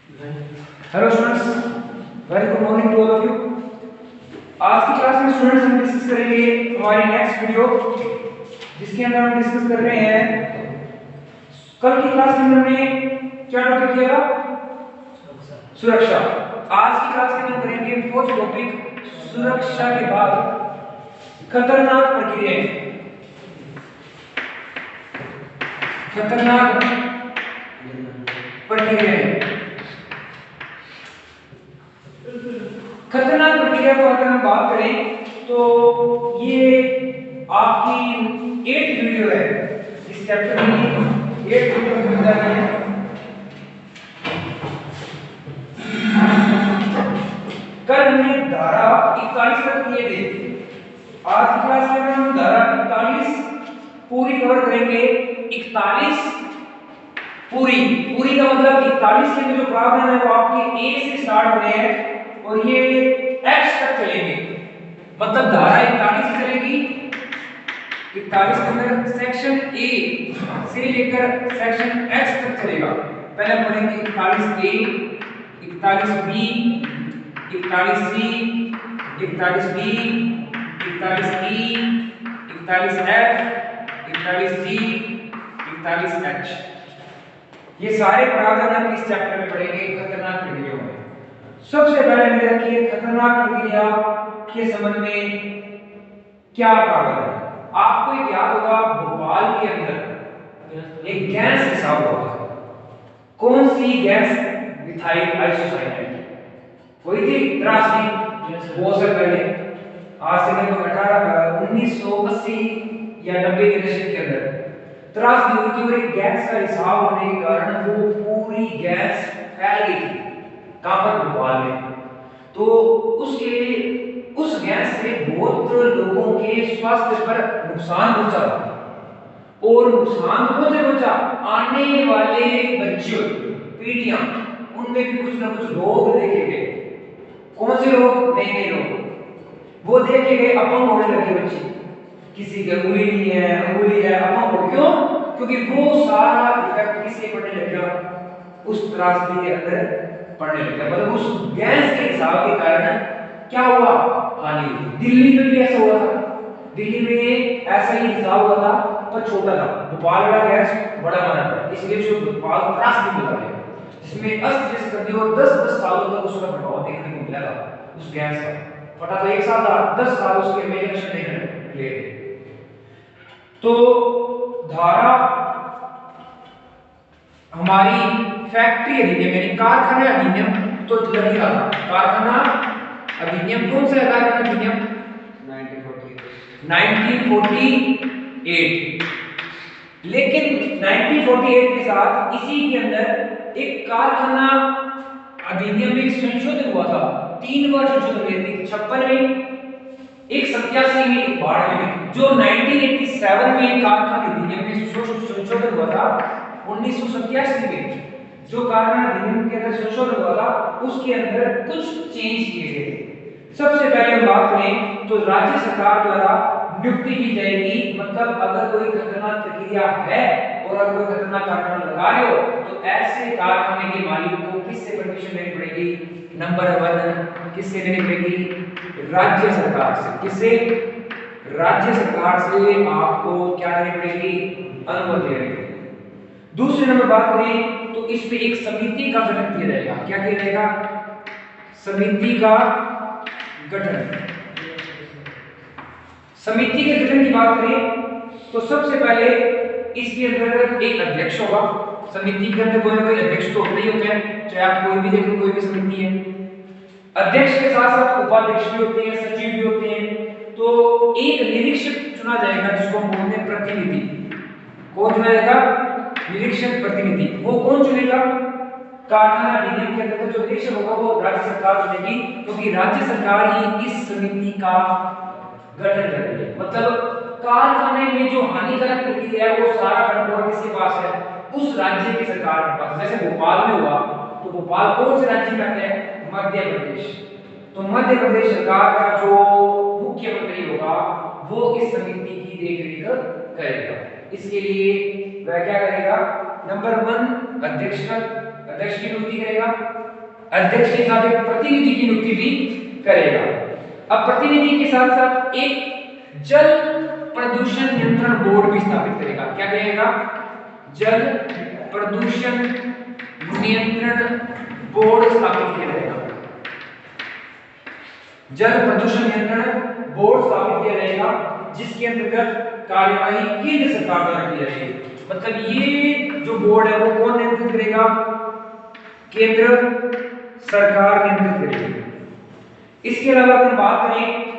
Hello students, very good morning to all of you. आज की class में students हम डिस्कस करेंगे हमारी नेक्स्ट वीडियो, जिसके अंदर हम डिस्कस कर रहे हैं। कल की क्लास में हमने क्या टॉपिक किया था? सुरक्षा। आज की क्लास में हम करेंगे फोर्थ टॉपिक, सुरक्षा के बाद खतरनाक प्रक्रियाएं। खतरनाक प्रक्रियाएं। खतरनाक प्रक्रिया को अगर हम बात करें तो ये आपकी 8th वीडियो है। इस चैप्टर की 8th वीडियो में बता रहे हैं। कल हमने धारा 41 तक किए थे। आज की क्लास में हम धारा 41 पूरी कवर करेंगे। 41 पूरी का मतलब 41 के जो प्रावधान है वो आपके ए से स्टार्ट हो रहे हैं और ये एक्स तक चलेंगे। मतलब धारा 41 से चलेगी। 41 के अंदर सेक्शन ए से लेकर सेक्शन एक्स तक चलेगा। पहले पढ़ेंगे 41 ए, 41 बी, 41 सी, 41 बी, 41 ई, 41 एफ, 41 जी, 41 एच। ये सारे प्रावधान आप इस चैप्टर में पढ़ेंगे खतरनाक प्रक्रियाओं में। सबसे पहले मेरे रखिए खतरनाक प्रक्रिया के संबंध में क्या प्रावधान है। आपको एक याद होगा, भोपाल के अंदर एक गैस रिसाव हुआ था। कौन सी गैस? Methyl isocyanate. वही थी त्रासदी। बहुत साल पहले, आज से लगभग 1980 या 90 के दशक के अंदर त्रासदी हुई थी और एक गैस का रिसाव होने के कारण वो पूरी गैस फैल गई थी। कहां पर? भोपाल में। तो उस गैस से बहुत लोगों के स्वास्थ्य पर नुकसान पहुंचा और नुकसान पहुंचा आने वाले बच्चों, पीढ़ियां, उनमें भी कुछ ना कुछ रोग देखे गए। कौन से रोग? नए नए रोग वो देखे गए। अपंग होने लगे बच्चे, किसी की उंगली नहीं है, अंगुली है, अपंग हो। क्यों? क्योंकि वो सारा इफेक्ट किससे पड़ने लग गया? उस त्रासदी के अंदर पड़ने लग गया। मतलब उस गैस के रिसाव के कारण क्या हुआ? हानि हुई। दिल्ली में भी ऐसा हुआ था। दिल्ली में ऐसा ही रिसाव हुआ था पर छोटा था। भोपाल वाला गैस बड़ा बना था, इसलिए उसको भोपाल त्रासदी बोला गया, जिसमें अस्त व्यस्त कर दिया और 10-10 सालों तक उसका प्रभाव देखने को मिला था। उस गैस का फटा तो 1 साल था, 10 साल उसके मेरे लक्षण देखने मिले। तो धारा हमारी फैक्ट्री अधिनियम यानी कारखाना अधिनियम तो लग ही रहा था। कारखाना अधिनियम कौन सा है? कारखाना अधिनियम 1948। लेकिन 1948 के साथ इसी के अंदर एक कारखाना अधिनियम में संशोधन हुआ था। 3 बार संशोधन हुए थे, 56 में, एक 87 में, एक 92 में। जो 1987 में कारखाना अधिनियम में संशोधन हुआ था, 1987 में जो कारखाना अधिनियम के अंदर संशोधन हुआ था उसके अंदर कुछ चेंज किए गए थे। सबसे पहले हम बात करें तो राज्य सरकार द्वारा नियुक्ति की जाएगी। मतलब अगर कोई खतरनाक प्रक्रिया है और अगर कोई खतरनाक कारखाना लगा रहे हो तो ऐसे कारखाने के मालिक को किससे परमिशन लेनी पड़ेगी? नंबर 1 किससे लेनी पड़ेगी? राज्य सरकार से। किससे? राज्य सरकार से आपको क्या लेनी पड़ेगी? अनुमति लेनी पड़ेगी। दूसरे नंबर बात करें तो इस पे एक समिति का गठन किया जाएगा। क्या किया जाएगा? समिति का गठन। समिति के गठन की बात करें तो सबसे पहले इसके अंदर एक अध्यक्ष होगा। समिति के अंदर कोई ना कोई अध्यक्ष तो होते ही होते हैं, चाहे आप कोई भी देख लो, कोई भी समिति है। अध्यक्ष के साथ साथ उपाध्यक्ष भी होते हैं, सचिव भी होते हैं। तो एक निरीक्षक चुना जाएगा जिसको हम बोलते हैं प्रतिनिधि। कौन चुना जाएगा? निरीक्षक प्रतिनिधि। वो कौन चुनेगा? कारखाना अधिनियम के अंतर्गत जो निरीक्षक होगा वो राज्य सरकार चुनेगी, क्योंकि राज्य सरकार ही इस समिति का गठन कर रही है। मतलब कारखाने में जो हानिकारक प्रक्रिया है वो सारा कंट्रोल किसके पास है? उस राज्य की सरकार के पास। जैसे भोपाल में हुआ तो भोपाल कौन से राज्य में आता है? मध्य प्रदेश। तो मध्य प्रदेश सरकार का जो मुख्यमंत्री होगा वो इस समिति की देखरेख करेगा। इसके लिए वह क्या करेगा? नंबर 1 अध्यक्ष अध्यक्ष की नियुक्ति करेगा, अध्यक्ष के साथ एक प्रतिनिधि की नियुक्ति भी करेगा। अब प्रतिनिधि के साथ साथ एक जल प्रदूषण नियंत्रण बोर्ड भी स्थापित करेगा। क्या करेगा? जल प्रदूषण नियंत्रण बोर्ड स्थापित किया जाएगा। जल प्रदूषण नियंत्रण बोर्ड स्थापित किया जाएगा, जिसके अंतर्गत कार्यवाही केंद्र सरकार द्वारा की जाएगी। मतलब ये जो बोर्ड है वो कौन नियंत्रित करेगा? केंद्र सरकार नियंत्रित करेगी। इसके अलावा अगर बात करें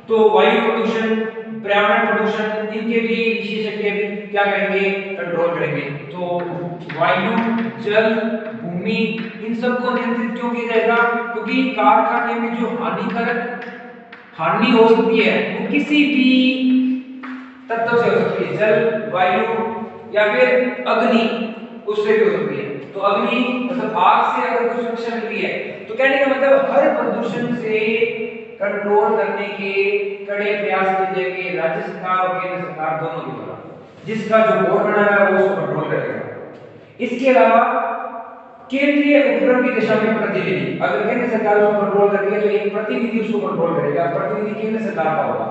तो वायु प्रदूषण, पर्यावरण प्रदूषण, इनके भी विशेषज्ञ भी क्या करेंगे? कंट्रोल करेंगे। तो वायु, जल, भूमि, इन सबको नियंत्रित क्यों किया जाएगा? क्योंकि कारखाने में जो हानिकारक हानि हो सकती है वो किसी भी तत्व से हो सकती है, जल, वायु या फिर अग्नि, उससे भी हो सकती है। तो अग्नि मतलब आग से अगर कुछ सुरक्षा मिलती है, तो कहने का मतलब हर प्रदूषण से कंट्रोल करने के कड़े प्रयास किए जाएंगे राज्य सरकार और केंद्र सरकार दोनों की द्वारा, जिसका जो बोर्ड बना है वो उसको कंट्रोल करेगा। इसके अलावा केंद्रीय उपक्रम की दिशा में प्रतिनिधि, अगर केंद्र सरकार उसको कंट्रोल कर रही है तो एक प्रतिनिधि उसको कंट्रोल करेगा, प्रतिनिधि केंद्र सरकार का होगा।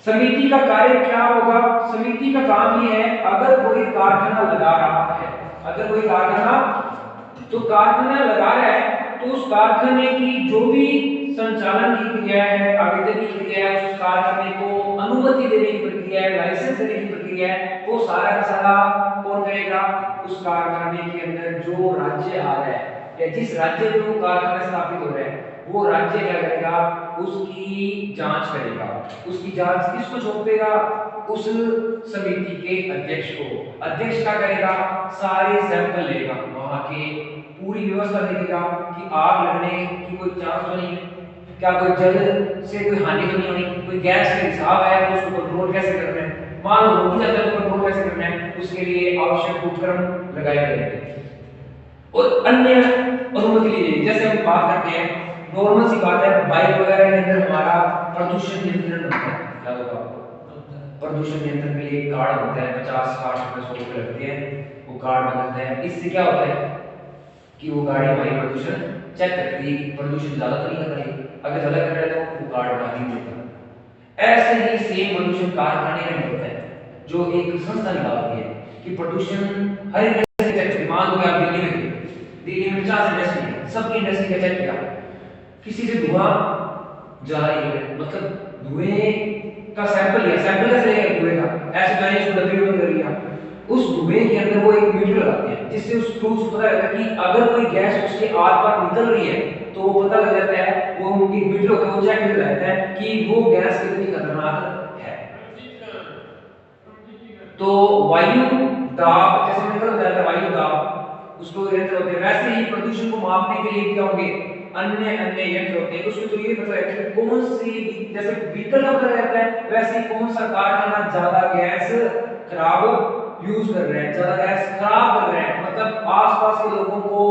समिति का कार्य क्या होगा? समिति का काम ये है, अगर कोई कारखाना लगा रहा है, अगर कोई कारखाना लगा रहा है तो उस कारखाने की जो भी संचालन की क्रिया है, आवेदन की क्रिया है, उस कारखाने को अनुमति देने की प्रक्रिया है, लाइसेंस देने की प्रक्रिया है, वो सारा का सारा कौन करेगा? उस कारखाने के अंदर जो राज्य आ रहा है या जिस राज्य में वो कारखाना स्थापित हो रहा है, वो राज्य क्या करेगा? उसकी जांच करेगा। उसकी जांच किसको सौंपेगा? उस समिति के अध्यक्ष को। अध्यक्ष क्या करेगा? सारे सैंपल लेगा, वहां के पूरी व्यवस्था देखेगा कि आग लगने की कोई चांस तो नहीं है, क्या कोई जल से कोई हानि तो नहीं होनी, कोई गैस का रिसाव है तो उसको कंट्रोल कैसे करना है, मान लो हो जाता है तो कंट्रोल कैसे करना है, उसके लिए आवश्यक उपकरण लगाए जाएंगे और अन्य अनुमति ली जाएगी। जैसे हम बात करते हैं, नॉर्मल सी बात है, बाइक वगैरह के अंदर हमारा प्रदूषण नियंत्रण होता है, क्या होगा? प्रदूषण नियंत्रण के लिए कार्ड होता है, 50, 60 रुपए, 100 रुपए लगते हैं, वो कार्ड बनाते हैं। इससे क्या होता है कि वो गाड़ी हमारी प्रदूषण चेक करती है कि प्रदूषण ज्यादा तो नहीं कर रही, अगर ज्यादा कर रहा है तो वो कार्ड बना ही देता। ऐसे ही सेम प्रदूषण कारखाने में होता है, जो एक संस्था निकालती है कि प्रदूषण हर इंडस्ट्री चेक करती है। मान लो आप दिल्ली में 50 इंडस्ट्री है, सबकी इंडस्ट्री का चेक किया, किसी से धुआं जा रही है, मतलब धुएं का सैंपल लिया, सैंपल कैसे लेगा धुएं का? ऐसे मैंने इसको डब्बे में कर लिया, उस धुएं के अंदर वो एक मीटर लगाते हैं, जिससे उस टूल से पता लगता है कि अगर कोई गैस उसके आर पार निकल रही है तो वो पता लग जाता है, वो उनकी मीटर होता है, वो चेक कर जाता है कि वो गैस कितनी खतरनाक है। तो वायु दाब, जैसे मैंने कहा जाता है वायु दाब, उसको यंत्र होते हैं। वैसे ही प्रदूषण को मापने के लिए क्या होंगे? अन्य अन्य यंत्र होते हैं, उसमें तो ये पता लगता है कौन सी, जैसे व्हीकल का पता रहता है, वैसे ही कौन सा कारखाना ज्यादा गैस खराब यूज कर रहे हैं, ज्यादा गैस खराब कर रहे हैं, मतलब आसपास के लोगों को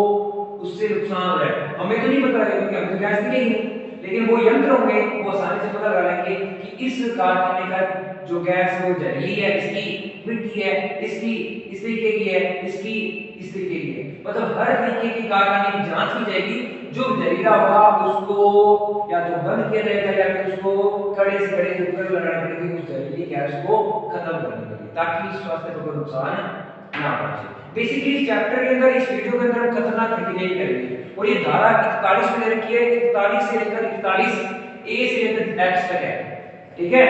उससे नुकसान हो रहा है। हमें तो नहीं पता लगेगा क्योंकि हमें तो गैस दिखेगी नहीं, लेकिन वो यंत्र होंगे, वो आसानी से पता लगा लेंगे कि इस कारखाने का जो गैस है वो जहरीली है, इसकी मिट्टी है, इसकी इस तरीके की है, इसकी इस तरीके की है, मतलब हर तरीके की कारखाने की जांच की जाएगी। जो जहरीला होगा उसको या तो बंद किया जाएगा या फिर उसको कड़े से कड़े उपकरण लगाने पड़ेंगे उस जहरीली गैस को खत्म करने के लिए, ताकि स्वास्थ्य को कोई नुकसान ना पहुंचे। बेसिकली इस चैप्टर के अंदर, इस वीडियो के अंदर हम खतरनाक प्रक्रिया करेंगे और ये धारा 41 में दे रखी है, 41 से लेकर 41 ए से लेकर एक्स तक है, ठीक है।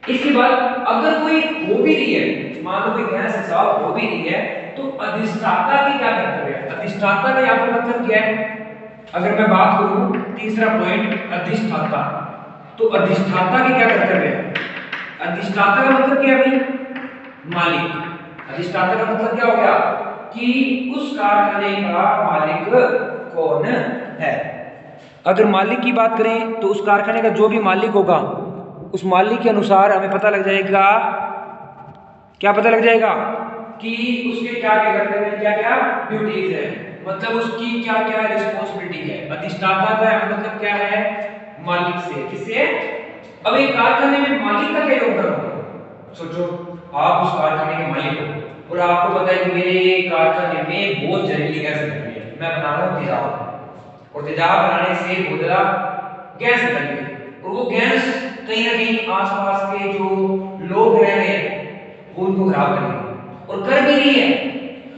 इसके बाद अगर कोई हो भी रही है, मान लो कोई गैस रिसाव हो भी रही है, तो अधिष्ठाता की क्या कर्तव्य है? अधिष्ठाता का यहाँ पर मतलब क्या है? अगर मैं बात करूं तीसरा पॉइंट अधिष्ठाता, तो अधिष्ठाता की क्या कर्तव्य है? अधिष्ठाता का मतलब क्या है? मालिक। अधिष्ठाता का मतलब क्या हो गया कि उस कारखाने का मालिक कौन है। अगर मालिक की बात करें तो उस कारखाने का जो भी मालिक होगा, उस मालिक के अनुसार हमें पता लग जाएगा, क्या पता लग जाएगा कि उसके क्या क्या कर्तव्य हैं, क्या क्या ड्यूटीज है, मतलब उसकी क्या क्या रिस्पॉन्सिबिलिटी है। अधिष्ठाता का मतलब क्या है? मालिक से। किससे? अब एक कारखाने में मालिक का क्या योगदान होगा? सोचो, आप उस कारखाने के मालिक हो और आपको पता है कि मेरे कारखाने में बहुत जहरीली गैस निकल रही है, मैं बना रहा हूँ तेजाब, और तेजाब बनाने से बहुत ज़्यादा गैस निकल रही है, और वो गैस कहीं ना कहीं आसपास के जो लोग रह रहे हैं वो उनको खराब करेगी और कर भी रही है।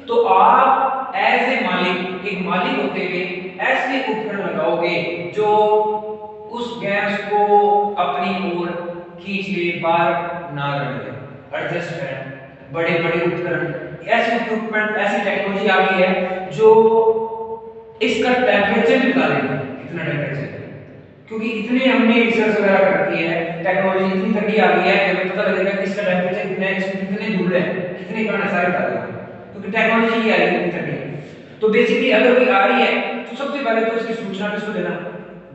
तो आप एज ए मालिक, एक मालिक होते हुए ऐसे उपकरण लगाओगे जो उस गैस को अपनी ओर खींच ले, बाहर ना रहे। एडजस्ट फैन, बड़े बड़े उपकरण, ऐसे इक्विपमेंट, ऐसी टेक्नोलॉजी आ गई है जो इसका टेम्परेचर भी बता देगी कितना टेम्परेचर है, क्योंकि इतने हमने रिसर्च वगैरह कर रखी है, टेक्नोलॉजी इतनी तगड़ी आ गई है कि हमें पता लगेगा कि इसका टेम्परेचर कितना है, इसमें कितने दूर है, कितने कण है, सारे बता देगा, क्योंकि टेक्नोलॉजी ही आ रही है इतनी तगड़ी। तो बेसिकली अगर कोई आ रही है तो सबसे पहले तो इसकी सूचना किसको देना,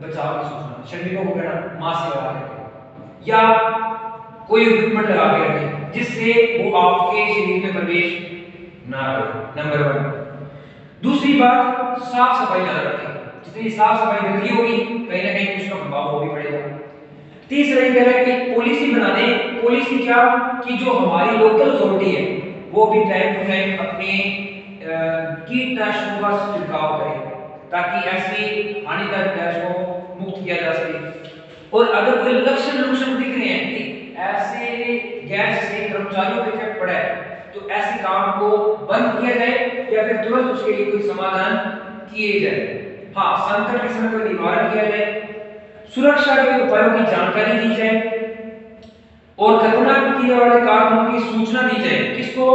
बचाव की सूचना, श्रमिकों को कहना मास्क लगा के या कोई इक्विपमेंट लगा के रखें जिससे वो आपके शरीर में प्रवेश ना करे, नंबर 1। दूसरी बात, साफ सफाई ज्यादा रखें, जितनी साफ सफाई गंदगी होगी कहीं ना कहीं उसका प्रभाव हो भी पड़ेगा। तीसरा ये कह रहा है कि पॉलिसी बना दें, पॉलिसी क्या कि जो हमारी लोकल अथॉरिटी है वो भी टाइम टू टाइम अपने कीटनाशकों का छिड़काव करे ताकि ऐसी हानिकारक गैस को मुक्त किया जा सके। और अगर कोई लक्षण दिख रहे हैं कि ऐसे गैस से कर्मचारियों पे इफेक्ट पड़ा है तो ऐसे काम को बंद किया जाए या फिर तुरंत उसके लिए कोई समाधान किए जाए। हाँ, संकट के समय पर निवारण किया जाए, सुरक्षा के उपायों की जानकारी दी जाए और खतरनाक प्रक्रिया वाले कारखानों की सूचना दी जाए। किसको?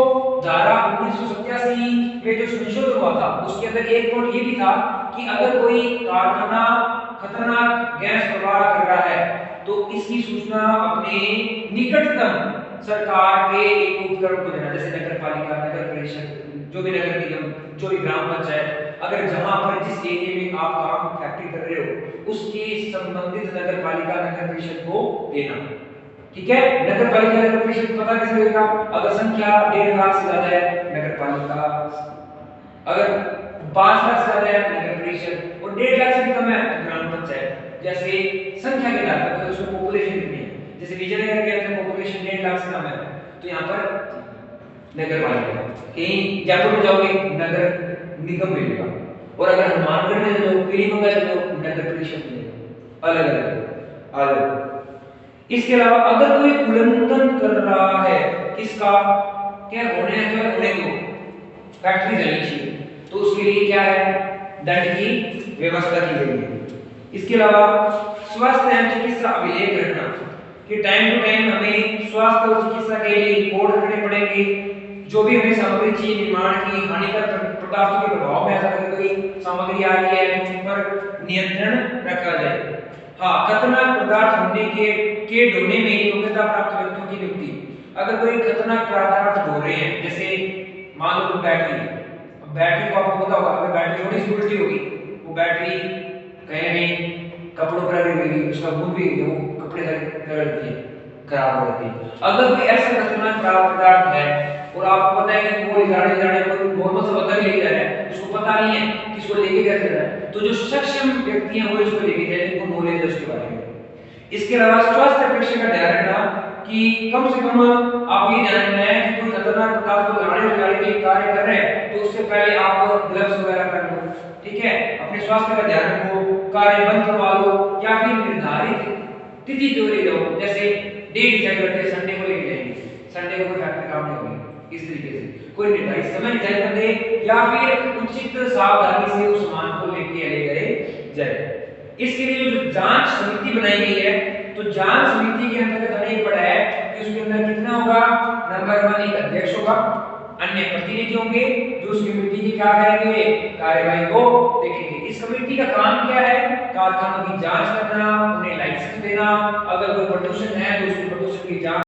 धारा 1987 में जो संशोधन हुआ था उसके अंदर एक पॉइंट ये भी था कि अगर कोई कारखाना खतरनाक गैस प्रवाह कर रहा है तो इसकी सूचना अपने निकटतम सरकार के एक उपकरण को देना, जैसे नगर पालिका, नगर परिषद, जो भी नगर निगम, जो भी ग्राम पंचायत, अगर जहां पर जिस एरिया में आप काम फैक्ट्री कर रहे हो उसके संबंधित नगर पालिका, नगर परिषद को देना। ठीक है, नगर पालिका, नगर परिषद पता कैसे लगेगा? अगर संख्या 1.5 लाख से ज्यादा है नगर पालिका, अगर 5 लाख से ज्यादा है नगर परिषद और 1.5 लाख से भी कम है तो ग्राम पंचायत। जैसे संख्या के आधार पर उसमें पॉपुलेशन कितनी है, जैसे विजयनगर के अंदर पॉपुलेशन 1.5 लाख से कम है तो यहाँ पर नगर पालिका, कहीं जयपुर में जाओगे नगर निगम मिलेगा, और अगर हनुमानगढ़ में जाओ, पीलीभीत में जाओ, नगर परिषद मिलेगा, अलग अलग। इसके अलावा अगर कोई उल्लंघन कर रहा है किसका, क्या होने दो फैक्ट्री जलनी चाहिए तो उसके लिए क्या है, दंड की व्यवस्था की गई है। इसके अलावा स्वास्थ्य एवं चिकित्सा अभिलेख रखना कि टाइम टू टाइम हमें स्वास्थ्य और चिकित्सा के लिए रिपोर्ट रखने पड़ेंगे, जो भी हमें सामग्री चाहिए निर्माण की, हानिकारक पदार्थों के प्रभाव में अगर कोई सामग्री आ रही है तो उन पर नियंत्रण रखा जाए। हाँ, खतरनाक पदार्थ होने के ढोने में योग्यता प्राप्त व्यक्तियों की नियुक्ति। अगर कोई खतरनाक पदार्थ ढो रहे हैं, जैसे मान लो बैटरी, बैटरी को आपको पता होगा अगर बैटरी थोड़ी सी उल्टी होगी वो बैटरी कहीं नहीं कपड़ों पर लगेगी, उसका गुण भी वो कपड़े लगती है, खराब हो जाती है। अगर कोई ऐसा खतरनाक पदार्थ है और आपको पता है कि वो जाने कोई नॉर्मल सा बंदा भी लेके जा रहा है, उसको पता नहीं है कि इसको लेके कैसे जाना है, तो जो सक्षम व्यक्ति हैं वो इसको लेके जाए जिनको नॉलेज है उसके बारे में। इसके अलावा स्वास्थ्य परीक्षा का ध्यान रखना कि कम से कम आप ये ध्यान रखना है कि कोई खतरनाक पदार्थ को लगाने के लिए कार्य कर रहे हैं तो उससे पहले आप ग्लव्स वगैरह पहन लो, ठीक है, अपने स्वास्थ्य का ध्यान रखो, कार्य बंद करवा लो या फिर निर्धारित तिथि को ले जाओ, जैसे डेट डिसाइड करते हैं संडे को लेके जाएंगे, संडे को कोई फैक्ट्री काम नहीं होगी, इस तरीके से कोई निर्धारित समय निर्धारित कर दे या फिर उचित सावधानी से उस सामान को लेके ले गए जाए। इसके लिए जो जांच समिति बनाई गई है तो जांच समिति के अंतर्गत हमें पड़ा है कि उसके अंदर कितना होगा, नंबर 1 एक अध्यक्ष होगा, अन्य प्रतिनिधि होंगे जो उस कमेटी की क्या करेंगे, कार्यवाही को देखेंगे। इस कमेटी का काम क्या है, कारखानों की जांच करना, उन्हें लाइसेंस देना, अगर कोई प्रदूषण है तो उसकी प्रदूषण की जांच